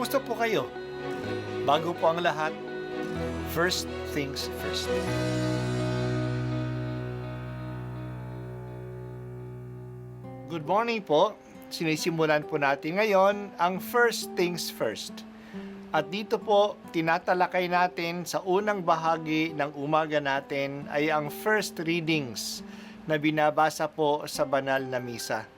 Kumusta po kayo? Bago po ang lahat, first things first. Good morning po. Sinisimulan po natin ngayon ang first things first. At dito po, tinatalakay natin sa unang bahagi ng umaga natin ay ang first readings na binabasa po sa banal na misa.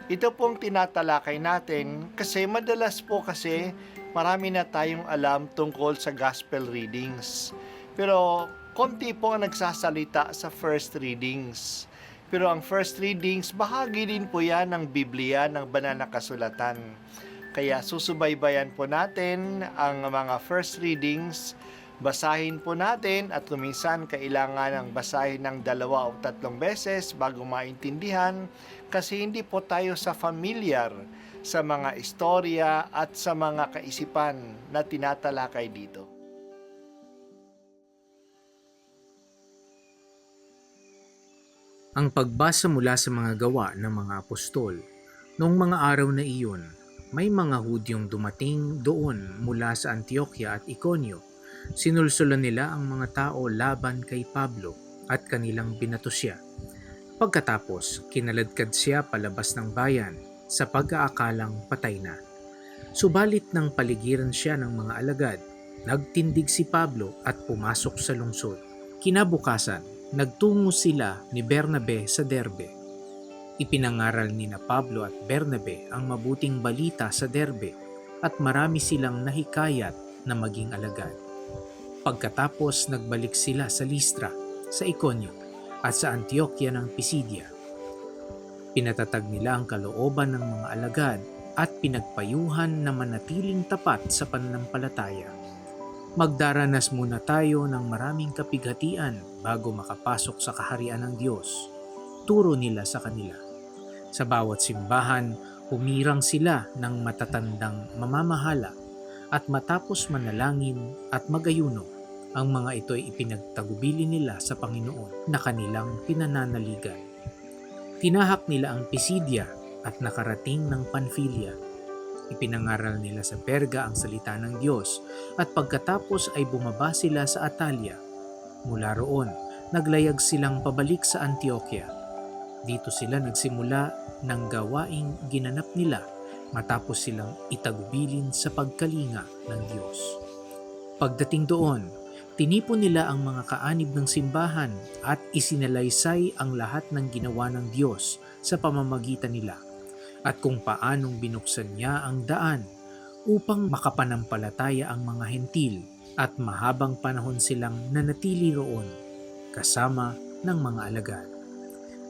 Ito pong tinatalakay natin kasi madalas po kasi marami na tayong alam tungkol sa gospel readings. Pero konti po ang nagsasalita sa first readings. Pero ang first readings, bahagi din po yan ng Biblia, ng banal na kasulatan. Kaya susubaybayan po natin ang mga first readings, basahin po natin at kuminsan kailangan ng basahin ng 2 o 3 beses bago maintindihan kasi hindi po tayo familiar sa mga istorya at sa mga kaisipan na tinatalakay dito. Ang pagbasa mula sa mga gawa ng mga apostol. Noong mga araw na iyon, may mga Hudyong dumating doon mula sa Antioquia at Iconio. Sinulsulan nila ang mga tao laban kay Pablo at kanilang binato siya. Pagkatapos, kinaladkad siya palabas ng bayan sa pag-aakalang patay na. Subalit nang paligiran siya ng mga alagad, nagtindig si Pablo at pumasok sa lungsod. Kinabukasan, nagtungo sila ni Bernabe sa Derbe. Ipinangaral ni na Pablo at Bernabe ang mabuting balita sa Derbe at marami silang nahikayat na maging alagad. Pagkatapos nagbalik sila sa Listra, sa Iconio at sa Antioquia ng Pisidia. Pinatatag nila ang kalooban ng mga alagad at pinagpayuhan na manatiling tapat sa pananampalataya. Magdaranas muna tayo ng maraming kapighatian bago makapasok sa kaharian ng Diyos. Turo nila sa kanila. Sa bawat simbahan, humirang sila ng matatandang mamamahala at matapos manalangin at magayuno, ang mga ito'y ipinagtagubili nila sa Panginoon na kanilang pinananaligan. Tinahak nila ang Pisidia at nakarating ng Panfilia. Ipinangaral nila sa Perga ang salita ng Diyos at pagkatapos ay bumaba sila sa Atalia. Mula roon, naglayag silang pabalik sa Antioquia. Dito sila nagsimula ng gawaing ginanap nila matapos silang itagubilin sa pagkalinga ng Diyos. Pagdating doon, tinipon nila ang mga kaanib ng simbahan at isinalaysay ang lahat ng ginawa ng Diyos sa pamamagitan nila at kung paanong binuksan niya ang daan upang makapanampalataya ang mga hentil at mahabang panahon silang nanatili roon kasama ng mga alagad.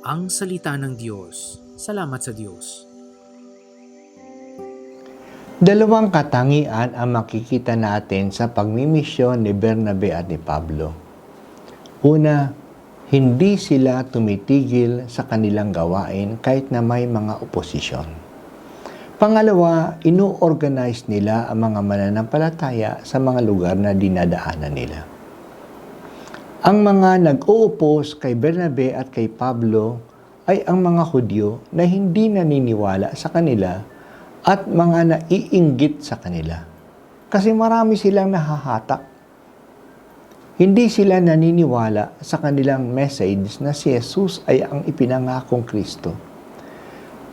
Ang salita ng Diyos. Salamat sa Diyos. Dalawang katangian ang makikita natin sa pagmimisyon ni Bernabe at ni Pablo. Una, hindi sila tumitigil sa kanilang gawain kahit na may mga oposisyon. Pangalawa, ino-organize nila ang mga mananampalataya sa mga lugar na dinadaanan nila. Ang mga nag-uupos kay Bernabe at kay Pablo ay ang mga Hudyo na hindi naniniwala sa kanila at mga naiinggit sa kanila. Kasi marami silang nahahatak. Hindi sila naniniwala sa kanilang message na si Jesus ay ang ipinangakong Kristo.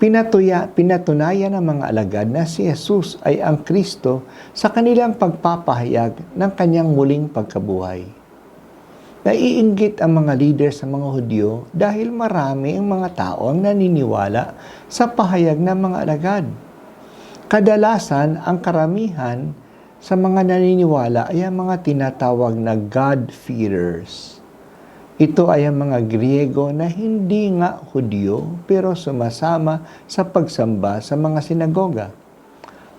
Pinatunayan ng mga alagad na si Jesus ay ang Kristo sa kanilang pagpapahayag ng kanyang muling pagkabuhay. Naiinggit ang mga leader sa mga Hudyo dahil marami ang mga tao ang naniniwala sa pahayag ng mga alagad. Kadalasan, ang karamihan sa mga naniniwala ay ang mga tinatawag na God-fearers. Ito ay ang mga Griego na hindi nga Hudyo pero sumasama sa pagsamba sa mga sinagoga.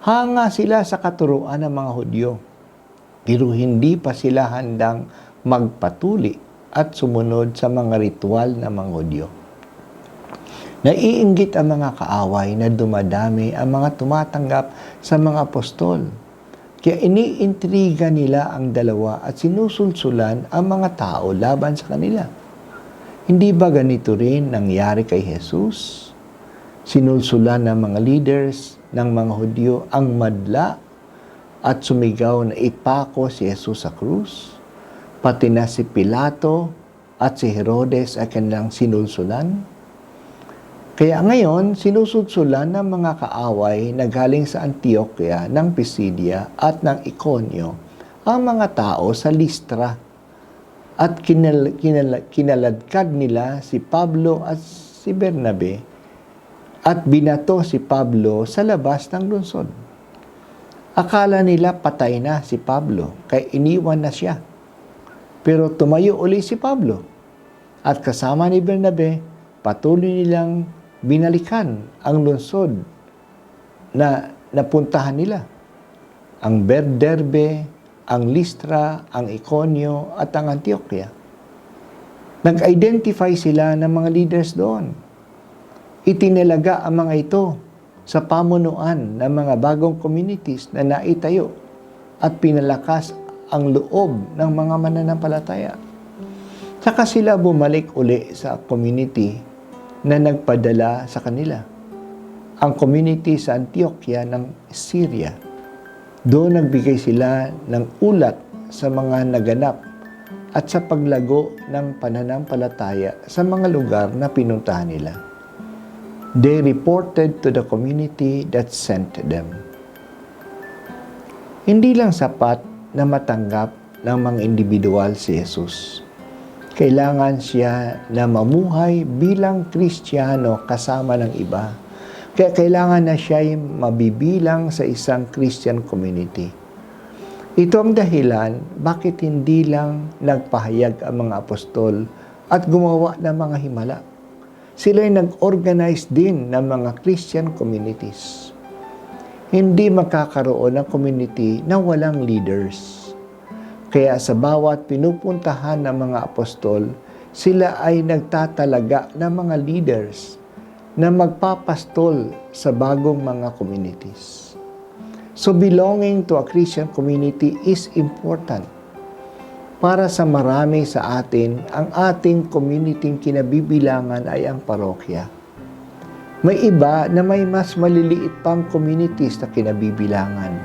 Hanga sila sa katuruan ng mga Hudyo pero hindi pa sila handang magpatuli at sumunod sa mga ritual ng mga Hudyo. Naiinggit ang mga kaaway na dumadami ang mga tumatanggap sa mga apostol. Kaya iniintriga nila ang dalawa at sinusulsulan ang mga tao laban sa kanila. Hindi ba ganito rin nangyari kay Jesus? Sinulsulan ng mga leaders ng mga Hudyo ang madla at sumigaw na ipako si Jesus sa krus, pati na si Pilato at si Herodes ay kanilang sinulsulan. Kaya ngayon, sinusulsulan ng mga kaaway na galing sa Antioquia, ng Pisidia at ng Iconio ang mga tao sa Listra at kinaladkad nila si Pablo at si Bernabe at binato si Pablo sa labas ng lungsod. Akala nila patay na si Pablo kaya iniwan na siya. Pero tumayo uli si Pablo at kasama ni Bernabe patuloy nilang binalikan ang lungsod na napuntahan nila. Ang Derbe, ang Listra, ang Iconio at ang Antioquia. Nag-identify sila ng mga leaders doon. Itinalaga ang mga ito sa pamunuan ng mga bagong communities na naitayo at pinalakas ang loob ng mga mananampalataya. Saka sila bumalik uli sa community na nagpadala sa kanila. Ang community sa Antioquia ng Syria. Doon nagbigay sila ng ulat sa mga naganap at sa paglago ng pananampalataya sa mga lugar na pinuntahan nila. They reported to the community that sent them. Hindi lang sapat na matanggap ng mga individual si Jesus. Kailangan siya na mamuhay bilang Kristiyano kasama ng iba. Kaya kailangan na siya ay mabibilang sa isang Christian community. Ito ang dahilan bakit hindi lang nagpahayag ang mga apostol at gumawa ng mga himala. Sila ay nag-organize din ng mga Christian communities. Hindi makakaroon ng community na walang leaders. Kaya sa bawat pinupuntahan ng mga apostol, sila ay nagtatalaga ng mga leaders na magpapastol sa bagong mga communities. So belonging to a Christian community is important. Para sa marami sa atin, ang ating community kinabibilangan ay ang parokya. May iba na may mas maliliit pang communities na kinabibilangan.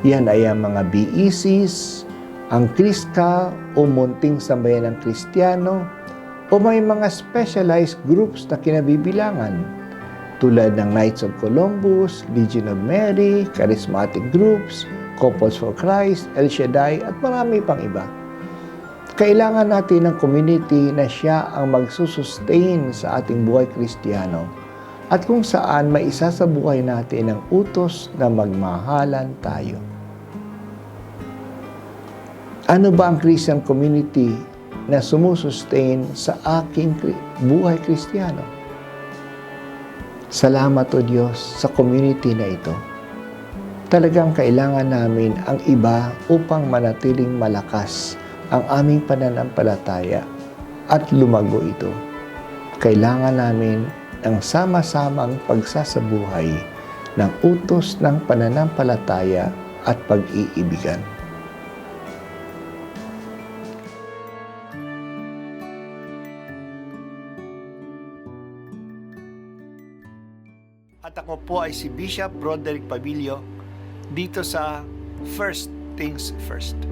Yan ay ang mga BECs, ang Kriska o munting sambayan ng Kristiyano, o may mga specialized groups na kinabibilangan tulad ng Knights of Columbus, Legion of Mary, Charismatic Groups, Couples for Christ, El Shaddai at marami pang iba. Kailangan natin ng community na siya ang magsusustain sa ating buhay Kristiyano at kung saan may isa sa buhay natin ang utos na magmahalan tayo. Ano ba ang Christian community na sumusustain sa aking buhay Kristiyano? Salamat o Diyos sa community na ito. Talagang kailangan namin ang iba upang manatiling malakas ang aming pananampalataya at lumago ito. Kailangan namin ang sama-samang pagsasabuhay ng utos ng pananampalataya at pag-iibigan. At ako po ay si Bishop Broderick Pabilio dito sa First Things First.